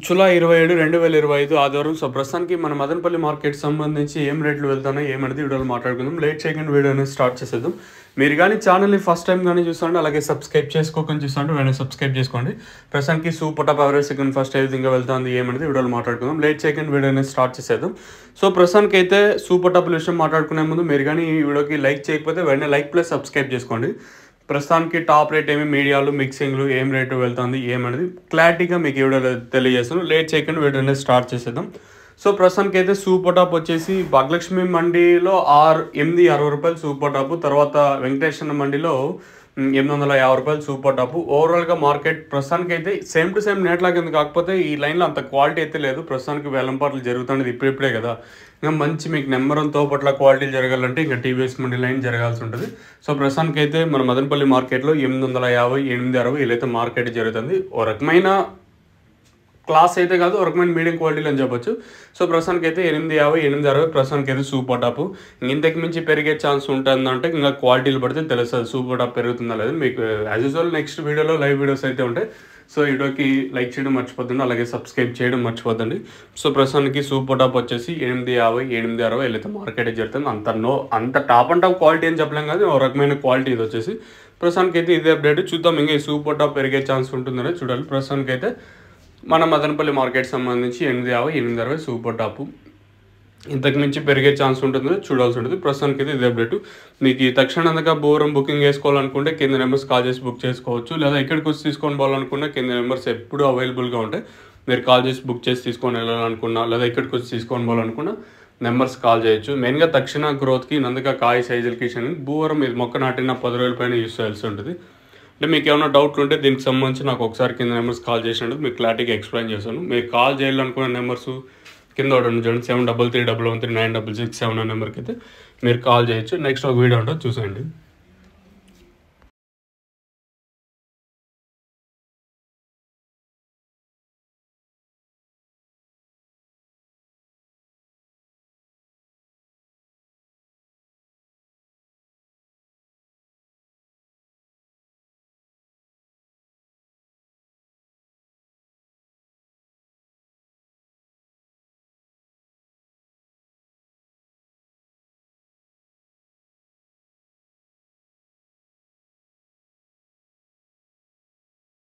July 27, 2025 ఆదివారం. So, ప్రస్తుతానికి మన మదనపల్లి మార్కెట్ సంబంధించి ఏం రేట్లు వెళ్తున్నాయి ఏమనేది వీడియోలో మాట్లాడుకుందాం. లేట్ చేయకుండా వీడియో అనేది స్టార్ట్ చేసేద్దాం. మీరు కానీ ఛానల్ని ఫస్ట్ టైం కానీ చూస్తుంటే అలాగే సబ్స్క్రైబ్ చేసుకోకుండా చూస్తుంటే వెంటనే సబ్స్క్రైబ్ చేసుకోండి. ప్రస్తుతానికి super top average second first ఏ విధంగా వెళ్తుంది ఏమనేది వీడియోలో మాట్లాడుకుందాం. లేట్ చేయకుండా వీడియో అనేది స్టార్ట్ చేసేద్దాం. సో, ప్రస్తుతానికి అయితే సూపర్ టాప్ విషయం మాట్లాడుకునే ముందు మీరు కానీ ఈ వీడియోకి లైక్ చేయకపోతే వెంటనే లైక్ ప్లస్ సబ్స్క్రైబ్ చేసుకోండి. ప్రస్తుతానికి టాప్ రేట్ ఏమి, మీడియాలు, మిక్సింగ్లు ఏం రేటు వెళ్తుంది ఏమనేది క్లారిటీగా మీకు వీడియోలో తెలియజేస్తాను. లేట్ చేయకుండా వీడియో అనేది స్టార్ట్ చేసేద్దాం. సో, ప్రస్తుతానికి అయితే సూపర్ టాప్ వచ్చేసి భాగ్యలక్ష్మి మండీలో 860 రూపాయలు సూపర్ టాప్. తర్వాత వెంకటేశ్వర మండీలో 850 రూపాయలు సూపర్ టాప్. ఓవరాల్గా మార్కెట్ ప్రస్తుతానికి అయితే సేమ్ టు సేమ్ నేట్లాగా ఉంది. కాకపోతే ఈ లైన్లో అంత క్వాలిటీ అయితే లేదు. ప్రస్తుతానికి వేలంపాట్లు జరుగుతుంది ఇప్పుడిప్పుడే కదా. ఇంకా మంచి మీకు నెంబర్ వన్ తోపట్ల క్వాలిటీలు జరగాలంటే ఇంకా టీవీఎస్ మండీ లైన్ జరగాల్సి ఉంటుంది. సో, ప్రస్తుతానికి అయితే మన మదనపల్లి మార్కెట్లో 850, 860 ఇలా మార్కెట్ జరుగుతుంది. ఓ రకమైన క్లాస్ అయితే కాదు, ఒక రకమైన మీడియం క్వాలిటీలు అని చెప్పొచ్చు. సో, ప్రస్తుతానికి అయితే 850, 860 ప్రస్తుతానికి అయితే సూపర్ టాప్. ఇంతకు మించి పెరిగే ఛాన్స్ ఉంటుందంటే ఇంకా క్వాలిటీలు పడితే తెలుస్తుంది సూపర్ టాప్ పెరుగుతుందా లేదు. మీకు యాజ్ యూజువల్ నెక్స్ట్ వీడియోలో లైవ్ వీడియోస్ అయితే ఉంటాయి. సో, వీడియోకి లైక్ చేయడం మర్చిపోద్దండి, అలాగే సబ్స్క్రైబ్ చేయడం మర్చిపోద్దండి. సో, ప్రస్తుతానికి సూపర్ టాప్ వచ్చేసి 850, 860 ఇలా మార్కెట్ జరుగుతుంది. అంత టాప్ అండ్ టాప్ క్వాలిటీ అని చెప్పలేం కాదు, ఒక రకమైన క్వాలిటీ ఇది వచ్చేసి. ప్రస్తుతానికి అయితే ఇదే అప్డేట్ చూద్దాం. ఇంకా ఈ సూపర్ టాప్ పెరిగే ఛాన్స్ ఉంటుందని చూడాలి. ప్రస్తుతానికి అయితే మన మదనపల్లి మార్కెట్ సంబంధించి 850, 860 సూపర్ టాప్. ఇంతకు మించి పెరిగే ఛాన్స్ ఉంటుందో చూడాల్సి ఉంటుంది. ప్రస్తుతానికి అయితే ఇదే అప్డేట్. మీకు ఈ తక్షణంగా బోరం బుకింగ్ వేసుకోవాలనుకుంటే కింద నెంబర్స్ కాల్ చేసి బుక్ చేసుకోవచ్చు. లేదా ఎక్కడికి వచ్చి తీసుకొని పోవాలనుకున్నా కింద నెంబర్స్ ఎప్పుడూ అవైలబుల్గా ఉంటాయి. మీరు కాల్ చేసి బుక్ చేసి తీసుకొని వెళ్ళాలనుకున్నా లేదా ఎక్కడికి వచ్చి తీసుకొని పోవాలనుకున్నా నెంబర్స్ కాల్ చేయొచ్చు. మెయిన్గా తక్షణ గ్రోత్కి, నందుక కాయ సైజులకి భూవరం ఇది మొక్క నాటిన 10 రోజుల పైన యూస్ చేయాల్సి ఉంటుంది. అంటే మీకు ఏమైనా డౌట్లు ఉంటే దీనికి సంబంధించి నాకు ఒకసారి కింద నెంబర్స్ కాల్ చేసినట్టు మీకు క్లారిటీగా ఎక్స్ప్లెయిన్ చేశాను. మీరు కాల్ చేయాలనుకున్న నెంబర్స్ కింద ఒకటి చూడండి, 7333113966 7 నెంబర్కి అయితే మీరు కాల్ చేయొచ్చు. నెక్స్ట్ ఒక వీడియో ఉంటుంది చూసేయండి.